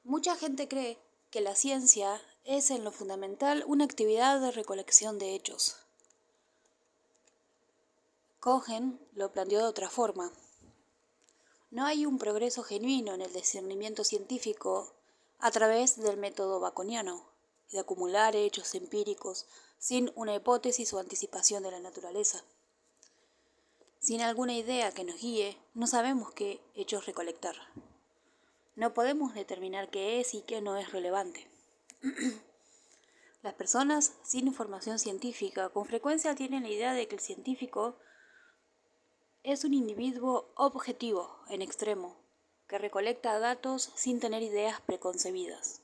Mucha gente cree que la ciencia es en lo fundamental una actividad de recolección de hechos. Cohen lo planteó de otra forma. No hay un progreso genuino en el discernimiento científico a través del método baconiano, de acumular hechos empíricos sin una hipótesis o anticipación de la naturaleza. Sin alguna idea que nos guíe, no sabemos qué hechos recolectar. No podemos determinar qué es y qué no es relevante. Las personas sin información científica con frecuencia tienen la idea de que el científico es un individuo objetivo en extremo, que recolecta datos sin tener ideas preconcebidas.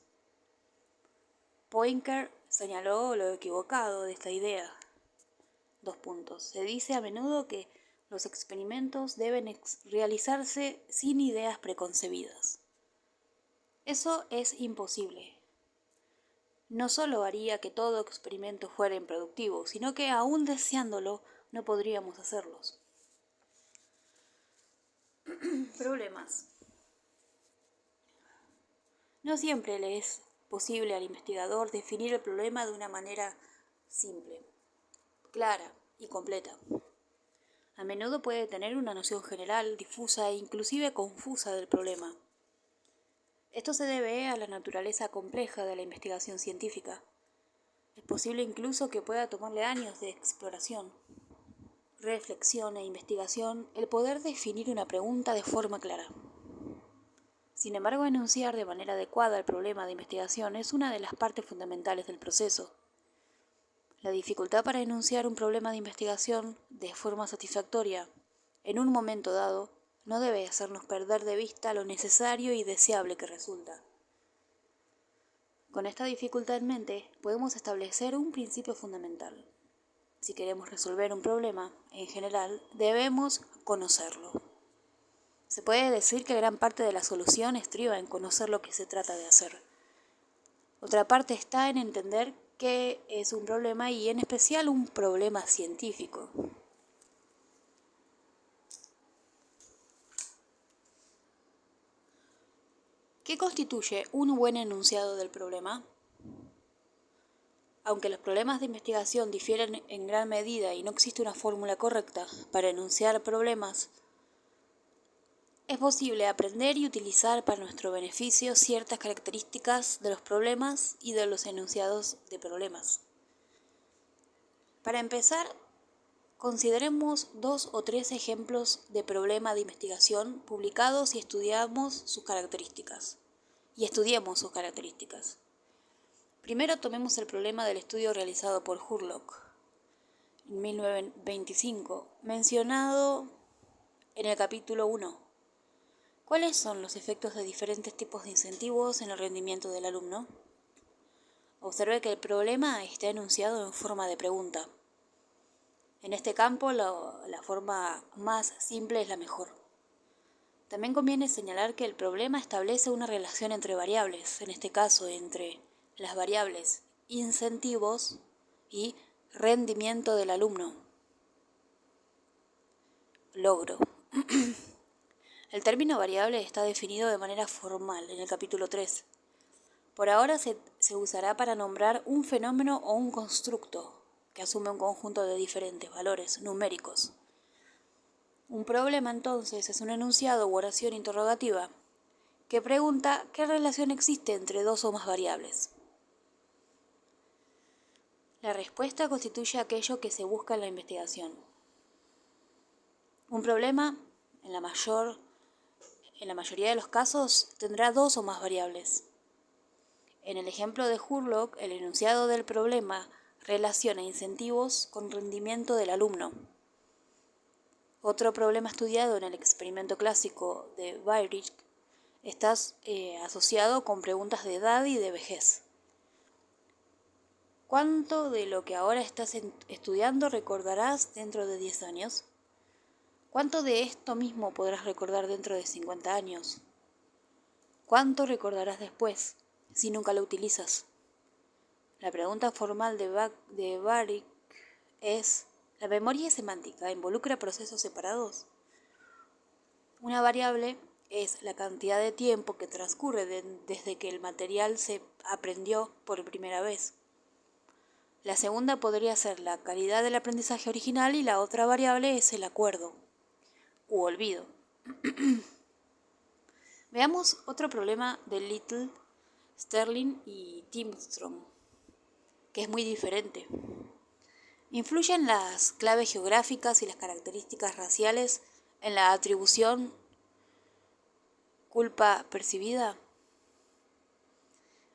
Poincar señaló lo equivocado de esta idea. Se dice a menudo que los experimentos deben realizarse sin ideas preconcebidas. Eso es imposible. No solo haría que todo experimento fuera improductivo, sino que aún deseándolo, no podríamos hacerlos. Problemas. No siempre le es posible al investigador definir el problema de una manera simple, clara y completa. A menudo puede tener una noción general, difusa e inclusive confusa del problema. Esto se debe a la naturaleza compleja de la investigación científica. Es posible incluso que pueda tomarle años de exploración, reflexión e investigación el poder definir una pregunta de forma clara. Sin embargo, enunciar de manera adecuada el problema de investigación es una de las partes fundamentales del proceso. La dificultad para enunciar un problema de investigación de forma satisfactoria en un momento dado no debe hacernos perder de vista lo necesario y deseable que resulta. Con esta dificultad en mente, podemos establecer un principio fundamental. Si queremos resolver un problema, en general, debemos conocerlo. Se puede decir que gran parte de la solución estriba en conocer lo que se trata de hacer. Otra parte está en entender qué es un problema y en especial un problema científico. ¿Qué constituye un buen enunciado del problema? Aunque los problemas de investigación difieren en gran medida y no existe una fórmula correcta para enunciar problemas, es posible aprender y utilizar para nuestro beneficio ciertas características de los problemas y de los enunciados de problemas. Para empezar, consideremos 2 o 3 ejemplos de problema de investigación publicados y estudiemos sus características. Primero tomemos el problema del estudio realizado por Hurlock en 1925, mencionado en el capítulo 1. ¿Cuáles son los efectos de diferentes tipos de incentivos en el rendimiento del alumno? Observe que el problema está enunciado en forma de pregunta. En este campo, la forma más simple es la mejor. También conviene señalar que el problema establece una relación entre variables, en este caso entre las variables incentivos y rendimiento del alumno. Logro. El término variable está definido de manera formal en el capítulo 3. Por ahora se usará para nombrar un fenómeno o un constructo que asume un conjunto de diferentes valores numéricos. Un problema entonces es un enunciado u oración interrogativa que pregunta qué relación existe entre 2 o más variables. La respuesta constituye aquello que se busca en la investigación. Un problema, en la mayoría de los casos, tendrá 2 o más variables. En el ejemplo de Hurlock, el enunciado del problema relaciona incentivos con rendimiento del alumno. Otro problema estudiado en el experimento clásico de Weyrich está asociado con preguntas de edad y de vejez. ¿Cuánto de lo que ahora estás estudiando recordarás dentro de 10 años? ¿Cuánto de esto mismo podrás recordar dentro de 50 años? ¿Cuánto recordarás después, si nunca lo utilizas? La pregunta formal de Weyrich es: ¿la memoria semántica involucra procesos separados? Una variable es la cantidad de tiempo que transcurre desde que el material se aprendió por primera vez. La segunda podría ser la calidad del aprendizaje original y la otra variable es el acuerdo u olvido. Veamos otro problema de Little, Sterling y Timstrom, que es muy diferente. ¿Influyen las claves geográficas y las características raciales en la atribución culpa percibida?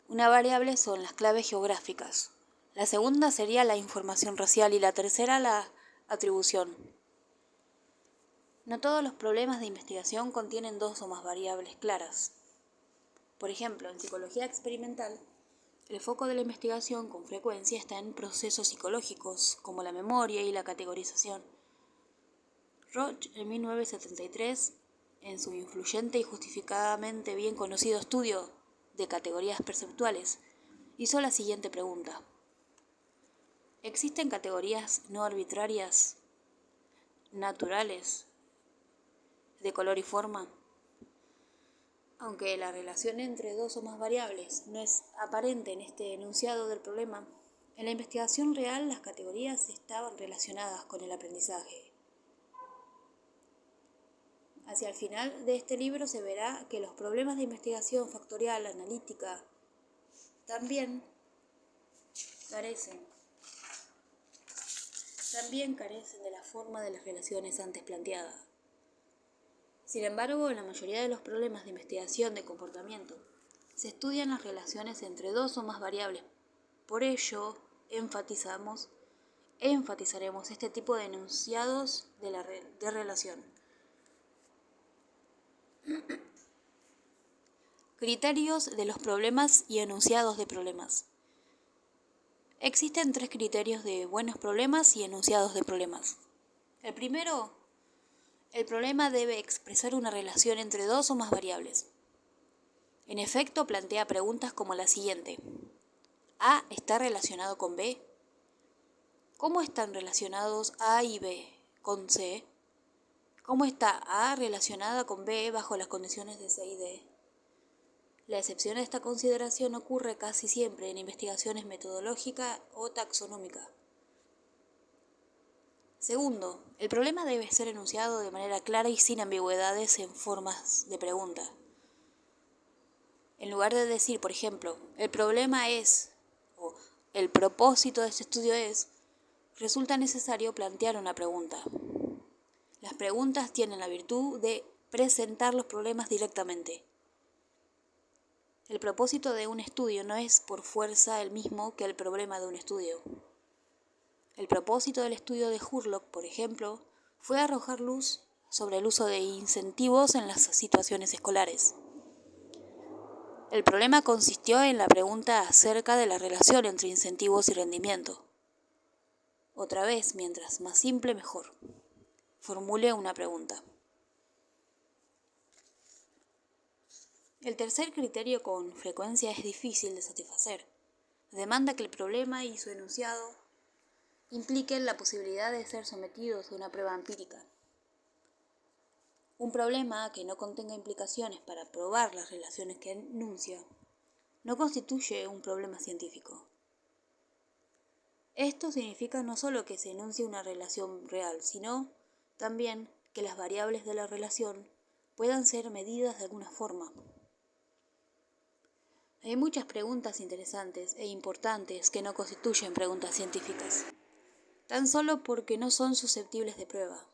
Una variable son las claves geográficas. La segunda sería la información racial y la tercera la atribución. No todos los problemas de investigación contienen dos o más variables claras. Por ejemplo, en psicología experimental, el foco de la investigación con frecuencia está en procesos psicológicos, como la memoria y la categorización. Roch, en 1973, en su influyente y justificadamente bien conocido estudio de categorías perceptuales, hizo la siguiente pregunta. ¿Existen categorías no arbitrarias, naturales, de color y forma? Aunque la relación entre dos o más variables no es aparente en este enunciado del problema, en la investigación real las categorías estaban relacionadas con el aprendizaje. Hacia el final de este libro se verá que los problemas de investigación factorial analítica también carecen de la forma de las relaciones antes planteadas. Sin embargo, en la mayoría de los problemas de investigación de comportamiento, se estudian las relaciones entre dos o más variables. Por ello, enfatizaremos este tipo de enunciados de relación. Criterios de los problemas y enunciados de problemas. Existen 3 criterios de buenos problemas y enunciados de problemas. El primero, el problema debe expresar una relación entre dos o más variables. En efecto, plantea preguntas como la siguiente. ¿A está relacionado con B? ¿Cómo están relacionados A y B con C? ¿Cómo está A relacionada con B bajo las condiciones de C y D? La excepción a esta consideración ocurre casi siempre en investigaciones metodológica o taxonómica. Segundo, el problema debe ser enunciado de manera clara y sin ambigüedades en formas de pregunta. En lugar de decir, por ejemplo, el problema es, o el propósito de este estudio es, resulta necesario plantear una pregunta. Las preguntas tienen la virtud de presentar los problemas directamente. El propósito de un estudio no es por fuerza el mismo que el problema de un estudio. El propósito del estudio de Hurlock, por ejemplo, fue arrojar luz sobre el uso de incentivos en las situaciones escolares. El problema consistió en la pregunta acerca de la relación entre incentivos y rendimiento. Otra vez, mientras más simple, mejor. Formule una pregunta. El tercer criterio con frecuencia es difícil de satisfacer. Demanda que el problema y su enunciado impliquen la posibilidad de ser sometidos a una prueba empírica. Un problema que no contenga implicaciones para probar las relaciones que enuncia no constituye un problema científico. Esto significa no solo que se enuncie una relación real, sino también que las variables de la relación puedan ser medidas de alguna forma. Hay muchas preguntas interesantes e importantes que no constituyen preguntas científicas, tan solo porque no son susceptibles de prueba.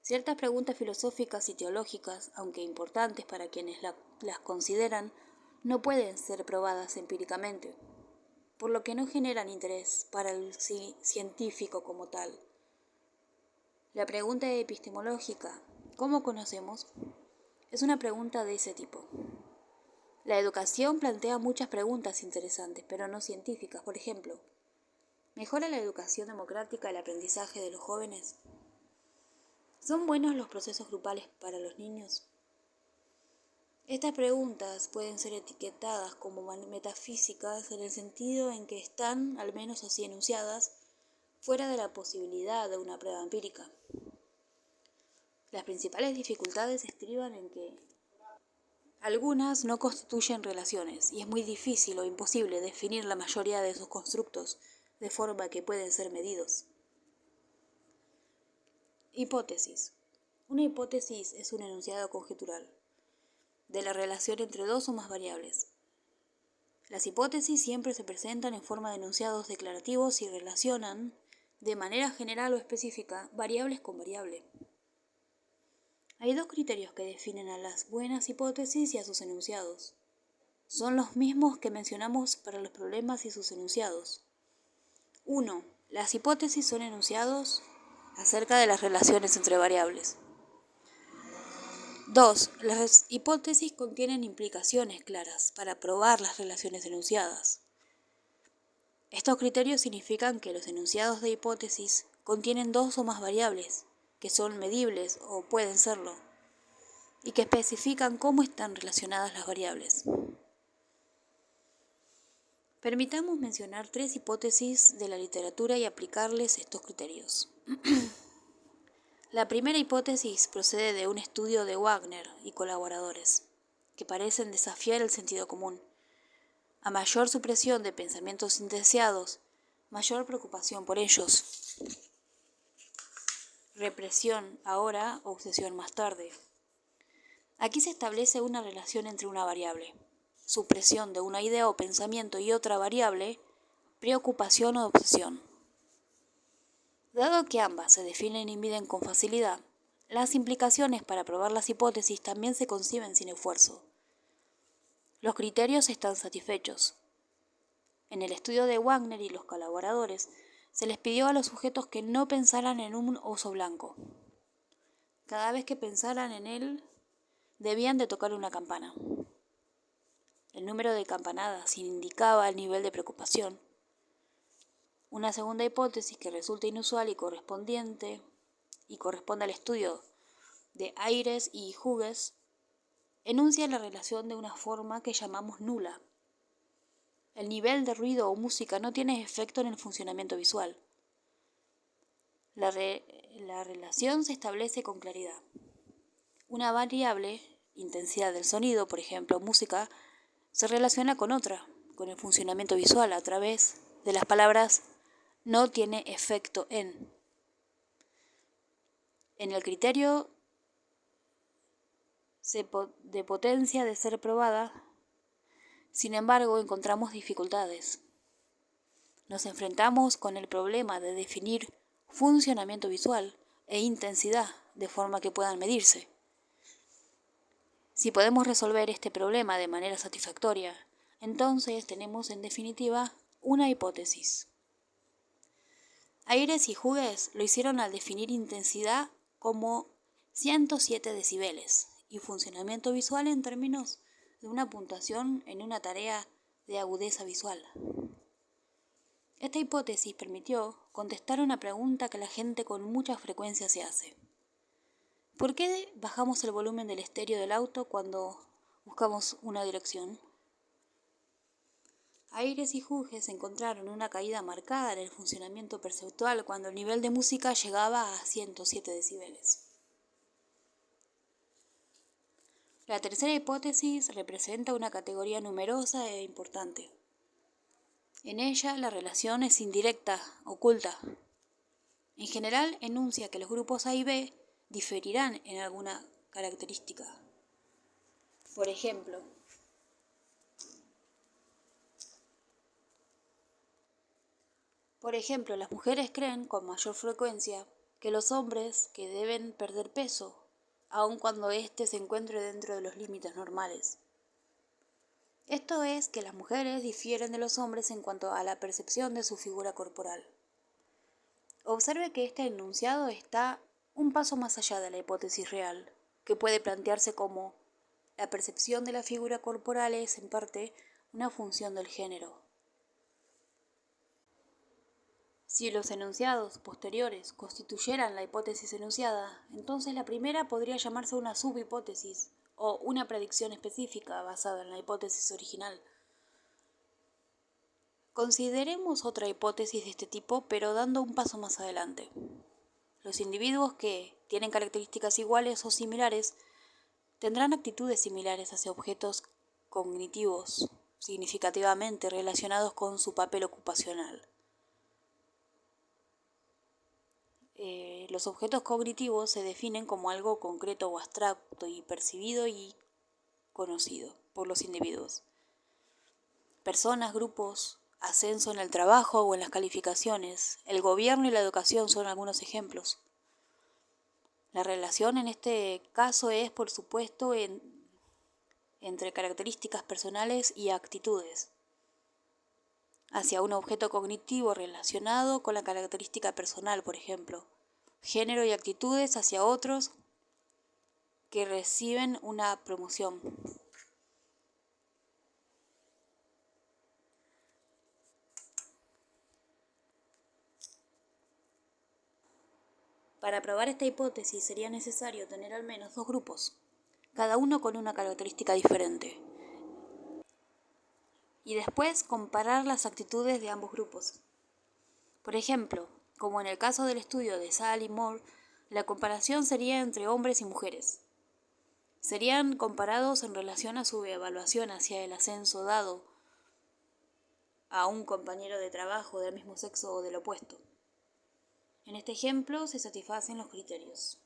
Ciertas preguntas filosóficas y teológicas, aunque importantes para quienes las consideran, no pueden ser probadas empíricamente, por lo que no generan interés para el científico como tal. La pregunta epistemológica, ¿cómo conocemos?, es una pregunta de ese tipo. La educación plantea muchas preguntas interesantes, pero no científicas. Por ejemplo, ¿mejora la educación democrática el aprendizaje de los jóvenes? ¿Son buenos los procesos grupales para los niños? Estas preguntas pueden ser etiquetadas como metafísicas en el sentido en que están, al menos así enunciadas, fuera de la posibilidad de una prueba empírica. Las principales dificultades estriban en que algunas no constituyen relaciones y es muy difícil o imposible definir la mayoría de sus constructos de forma que pueden ser medidos. Hipótesis. Una hipótesis es un enunciado conjetural de la relación entre dos o más variables. Las hipótesis siempre se presentan en forma de enunciados declarativos y relacionan, de manera general o específica, variables con variable. Hay dos criterios que definen a las buenas hipótesis y a sus enunciados. Son los mismos que mencionamos para los problemas y sus enunciados. 1. Las hipótesis son enunciados acerca de las relaciones entre variables. 2. Las hipótesis contienen implicaciones claras para probar las relaciones enunciadas. Estos criterios significan que los enunciados de hipótesis contienen dos o más variables, que son medibles o pueden serlo, y que especifican cómo están relacionadas las variables. Permitamos mencionar 3 hipótesis de la literatura y aplicarles estos criterios. La primera hipótesis procede de un estudio de Wagner y colaboradores, que parecen desafiar el sentido común. A mayor supresión de pensamientos indeseados, mayor preocupación por ellos. Represión ahora, obsesión más tarde. Aquí se establece una relación entre una variable, supresión de una idea o pensamiento, y otra variable, preocupación o obsesión. Dado que ambas se definen y miden con facilidad, las implicaciones para probar las hipótesis también se conciben sin esfuerzo. Los criterios están satisfechos. En el estudio de Wagner y los colaboradores, se les pidió a los sujetos que no pensaran en un oso blanco. Cada vez que pensaran en él, debían de tocar una campana. El número de campanadas indicaba el nivel de preocupación. Una segunda hipótesis que resulta inusual y corresponde al estudio de Ayres y Hughes enuncia la relación de una forma que llamamos nula. El nivel de ruido o música no tiene efecto en el funcionamiento visual. La relación se establece con claridad. Una variable, intensidad del sonido, por ejemplo, música, se relaciona con otra, con el funcionamiento visual a través de las palabras no tiene efecto en. En el criterio de potencia de ser probada, sin embargo, encontramos dificultades. Nos enfrentamos con el problema de definir funcionamiento visual e intensidad de forma que puedan medirse. Si podemos resolver este problema de manera satisfactoria, entonces tenemos en definitiva una hipótesis. Ayres y Hughes lo hicieron al definir intensidad como 107 decibeles y funcionamiento visual en términos de una puntuación en una tarea de agudeza visual. Esta hipótesis permitió contestar una pregunta que la gente con mucha frecuencia se hace. ¿Por qué bajamos el volumen del estéreo del auto cuando buscamos una dirección? Ayres y Hughes encontraron una caída marcada en el funcionamiento perceptual cuando el nivel de música llegaba a 107 decibeles. La tercera hipótesis representa una categoría numerosa e importante. En ella la relación es indirecta, oculta. En general enuncia que los grupos A y B diferirán en alguna característica. Por ejemplo, las mujeres creen con mayor frecuencia que los hombres que deben perder peso, aun cuando éste se encuentre dentro de los límites normales. Esto es que las mujeres difieren de los hombres en cuanto a la percepción de su figura corporal. Observe que este enunciado está un paso más allá de la hipótesis real, que puede plantearse como la percepción de la figura corporal es, en parte, una función del género. Si los enunciados posteriores constituyeran la hipótesis enunciada, entonces la primera podría llamarse una subhipótesis o una predicción específica basada en la hipótesis original. Consideremos otra hipótesis de este tipo, pero dando un paso más adelante. Los individuos que tienen características iguales o similares tendrán actitudes similares hacia objetos cognitivos significativamente relacionados con su papel ocupacional. Los objetos cognitivos se definen como algo concreto o abstracto y percibido y conocido por los individuos. Personas, grupos, ascenso en el trabajo o en las calificaciones, el gobierno y la educación son algunos ejemplos. La relación en este caso es, por supuesto, entre características personales y actitudes hacia un objeto cognitivo relacionado con la característica personal, por ejemplo, género y actitudes hacia otros que reciben una promoción. Para probar esta hipótesis sería necesario tener al menos dos grupos, cada uno con una característica diferente, y después comparar las actitudes de ambos grupos. Por ejemplo, como en el caso del estudio de Sally Moore, la comparación sería entre hombres y mujeres. Serían comparados en relación a su evaluación hacia el ascenso dado a un compañero de trabajo del mismo sexo o del opuesto. En este ejemplo se satisfacen los criterios.